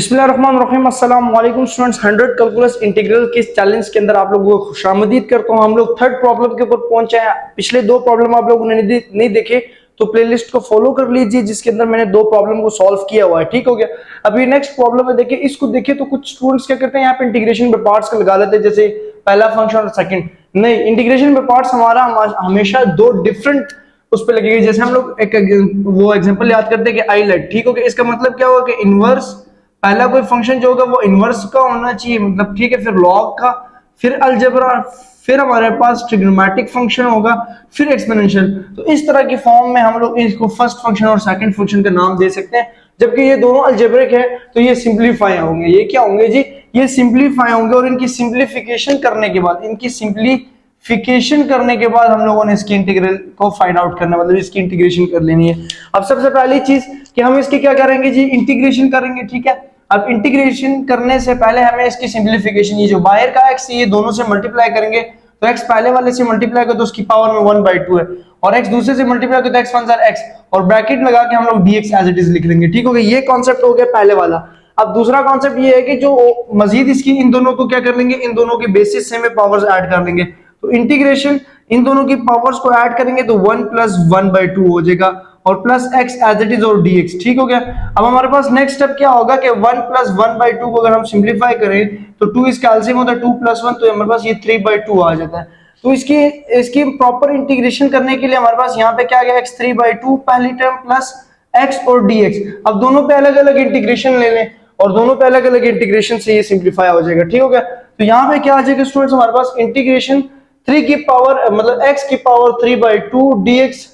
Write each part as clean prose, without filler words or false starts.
बिस्मिल्लाहिर्रहमानिर्रहीम अस्सलाम वालेकुम स्टूडेंट्स। 100 कैलकुलस इंटीग्रल के इस चैलेंज के अंदर आप लोगों को खुशामदीद करता हूं। हम लोग थर्ड प्रॉब्लम के ऊपर पहुंचे हैं। पिछले दो प्रॉब्लम आप लोगों ने नहीं देखे तो प्लेलिस्ट को फॉलो कर लीजिए, जिसके अंदर मैंने दो प्रॉब्लम को सॉल्व किया हुआ है। ठीक हो गया। अभी नेक्स्ट प्रॉब्लम में देखिए, इसको देखिए तो कुछ स्टूडेंट्स क्या करते हैं, यहाँ पे इंटीग्रेशन पे पार्ट्स का लगा लेते हैं, जैसे पहला फंक्शन और सेकंड। नहीं, इंटीग्रेशन पे पार्ट्स हमारा हमेशा दो डिफरेंट उस पे लगेगी। जैसे हम लोग एक वो एग्जांपल याद करते हैं कि आई लेट। ठीक हो गया। इसका मतलब क्या होगा कि इनवर्स पहला कोई फंक्शन जो होगा वो इनवर्स का होना चाहिए, मतलब ठीक है, फिर लॉग का, फिर अलजेब्रा, फिर हमारे पास ट्रिग्नोमेट्रिक फंक्शन होगा, फिर एक्सपोनेंशियल। तो इस तरह की फॉर्म में हम लोग इसको फर्स्ट फंक्शन और सेकंड फंक्शन का नाम दे सकते हैं। जबकि ये दोनों अलजेब्रिक है तो ये सिंपलीफाई होंगे। ये क्या होंगे जी? ये सिंपलीफाई होंगे। और इनकी सिंपलीफिकेशन करने के बाद हम लोगों ने इसकी इंटीग्रल को फाइंड आउट करना, मतलब इसकी इंटीग्रेशन कर लेनी है। अब सबसे पहली चीज कि हम इसकी क्या करेंगे जी? इंटीग्रेशन करेंगे। ठीक है। अब इंटीग्रेशन करने से पहले हमें इसकी सिंपलीफिकेशन, ये जो बाहर का x ये दोनों से मल्टीप्लाई करेंगे तो x पहले वाले से मल्टीप्लाई करो तो उसकी पावर में 1/2 है, और x दूसरे से मल्टीप्लाई करो तो x 1 x, और ब्रैकेट लगा के हम लोग dx एज इट इज लिख लेंगे। ठीक हो गया। ये कॉन्सेप्ट हो गया पहले वाला। अब दूसरा कॉन्सेप्ट ये है कि जो मजीद इसकी इन दोनों को क्या कर लेंगे, इन दोनों के बेसिस से हमें पावर्स ऐड कर लेंगे। तो इंटीग्रेशन इन दोनों की पावर्स को ऐड करेंगे तो 1 + 1/2 हो जाएगा, और plus x as it is और dx। ठीक हो गया। अब हमारे पास नेक्स्ट स्टेप क्या होगा कि 1 + 1/2 को अगर हम सिंपलीफाई करें तो 2 इसका एलसीएम होता है 2 + 1, तो हमारे पास ये 3/2 आ जाता है। तो इसकी प्रॉपर इंटीग्रेशन करने के लिए हमारे पास यहाँ पे क्या आ गया, x 3/2 पहली टर्म प्लस x और dx। अब दोनों पे अलग अलग इंटीग्रेशन ले लें और दोनों पे अलग अलग इंटीग्रेशन से ये सिंपलीफाई हो जाएगा। ठीक हो गया। तो यहाँ पे क्या आ जाएगा स्टूडेंट्स, हमारे पास इंटीग्रेशन 3 की पावर मतलब x की power 3/2 dx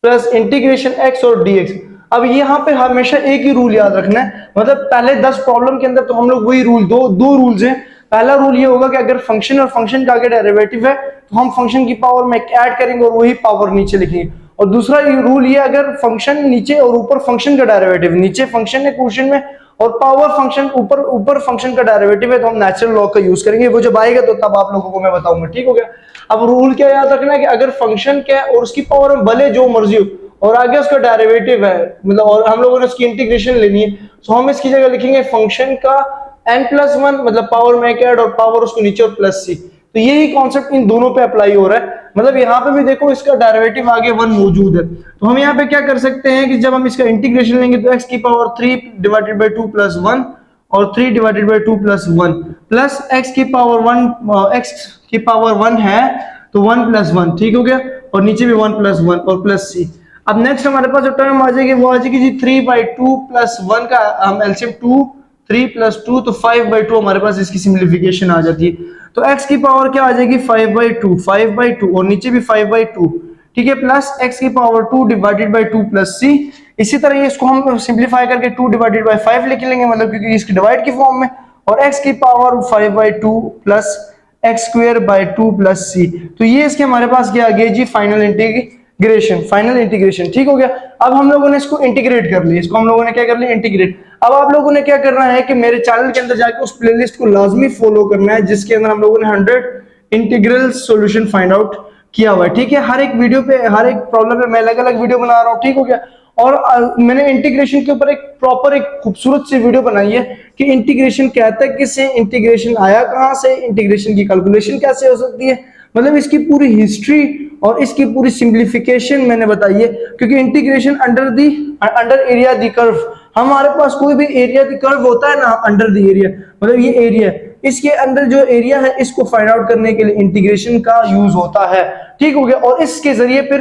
plus integration x और dx। अब यहाँ पे हमेशा एक ही रूल याद रखना है, मतलब पहले 10 प्रॉब्लम के अंदर तो हम लोग वही रूल, दो रूल्स हैं। पहला रूल ये होगा कि अगर फंक्शन और फंक्शन का आगे डेरिवेटिव है तो हम फंक्शन की पावर में ऐड करेंगे और वही पावर नीचे लिखेंगे। और दूसरा रूल ये, अगर फंक्शन नीचे और ऊपर फंक्शन का डेरिवेटिव, नीचे फंक्शन है क्वेश्चन में और पावर फंक्शन ऊपर फंक्शन का डेरिवेटिव है, तो हम नेचुरल लॉग का यूज करेंगे। वो जब आएगा तो तब आप लोगों को मैं बताऊंगा। ठीक हो गया। अब रूल क्या याद रखना है कि अगर फंक्शन क्या है और उसकी पावर में भले जो मर्जी हो और आगे उसका डेरिवेटिव है, मतलब और हम लोगों ने उसकी इंटीग्रेशन लेनी है, तो हम इसकी जगह लिखेंगे फंक्शन का n+1, मतलब पावर में ऐड और पावर उसको नीचे और प्लस सी। तो यही कॉन्सेप्ट इन दोनों पे अप्लाई हो रहा है। मतलब यहाँ पे भी देखो इसका डेरिवेटिव आगे 1 मौजूद है, तो हम यहाँ पे क्या कर सकते हैं कि जब हम इसका इंटीग्रेशन लेंगे तो x की पावर 3/2 + 1 और 3/2 + 1 प्लस x की पावर 1 है तो 1 + 1। ठीक हो गया। और नीचे भी 1 + 1 और प्लस सी। अब नेक्स्ट हमारे पास जो टर्म आ जाएगी वो आ जाएगी जी 3/2 + 1 का हम एलसीएम 2, 3 + 2 तो 5/2 हमारे पास इसकी सिंपलीफिकेशन आ जाती है। तो x की पावर क्या आ जाएगी 5/2 और नीचे भी 5/2। ठीक है। प्लस x की पावर 2/2 + c। इसी तरह इसको हम सिंपलीफाई करके 2/5 लिख लेंगे, मतलब क्योंकि इसकी डिवाइड की फॉर्म में, और x की पावर 5/2 प्लस x² 2 + c। तो ये इसके हमारे पास क्या आ गया जी फाइनल इंटीग्रेशन। ठीक हो गया। अब हम लोगों ने इसको इंटीग्रेट कर लिया, इसको हम लोगों ने क्या कर लिया, इंटीग्रेट। अब आप लोगों ने क्या करना है कि मेरे चैनल के अंदर जाकर उस प्लेलिस्ट को लाजमी फॉलो करना है जिसके अंदर हम लोगों ने 100 इंटीग्रल सॉल्यूशन फाइंड आउट किया हुआ है। ठीक है। हर एक वीडियो पे, हर एक प्रॉब्लम पे मैं अलग अलग वीडियो बना रहा हूँ। ठीक हो गया। और मैंने इंटीग्रेशन के ऊपर एक खूबसूरत सी वीडियो बनाई है कि इंटीग्रेशन कहता है किससे, इंटीग्रेशन आया कहां से, इंटीग्रेशन की कैलकुलेशन कैसे हो सकती है, मतलब इसकी पूरी हिस्ट्री और इसकी पूरी सिंपलीफिकेशन मैंने बताई है। क्योंकि integration under area the curve, हमारे पास कोई भी एरिया द कर्व होता है ना, अंडर द एरिया, मतलब ये एरिया, इसके अंदर जो एरिया है इसको फाइंड आउट करने के लिए इंटीग्रेशन का यूज होता है। ठीक हो गया। और इसके जरिए फिर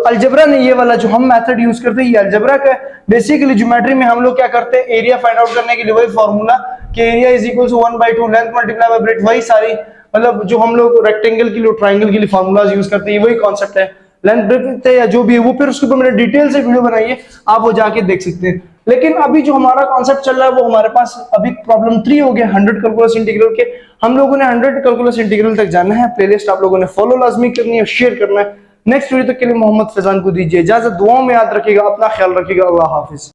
अलजेब्रा ने ये वाला जो हम मेथड यूज करते हैं ये अलजेब्रा का बेसिकली ज्योमेट्री में हम लोग क्या करते हैं, एरिया फाइंड आउट करने के लिए वही फॉर्मूला कि area is equal to 1/2 length multiply by breadth, वही सारी, मतलब जो हम लोग रेक्टेंगल के लिए ट्रायंगल के लिए फार्मूलाज यूज करते हैं वही कॉन्सेप्ट है। लेंथ ब्रेड्थ या जो भी है वो फिर उसके ऊपर मैंने डिटेल से वीडियो बनाई है, आप वो जाके देख सकते हैं। लेकिन अभी जो हमारा कॉन्सेप्ट चल रहा है वो हमारे पास अभी प्रॉब्लम 3 हो गया 100 कैलकुलस इंटीग्रल के। हम लोगों ने 100 कैलकुलस इंटीग्रल तक जाना है। प्लेलिस्ट आप लोगों ने फॉलो लाजमी करनी है, शेयर करना है। नेक्स्ट वीडियो तक के लिए मोहम्मद फैजान को दीजिए इजाजत। दुआओं में याद रखिएगा, अपना ख्याल रखिएगा। अल्लाह हाफिज।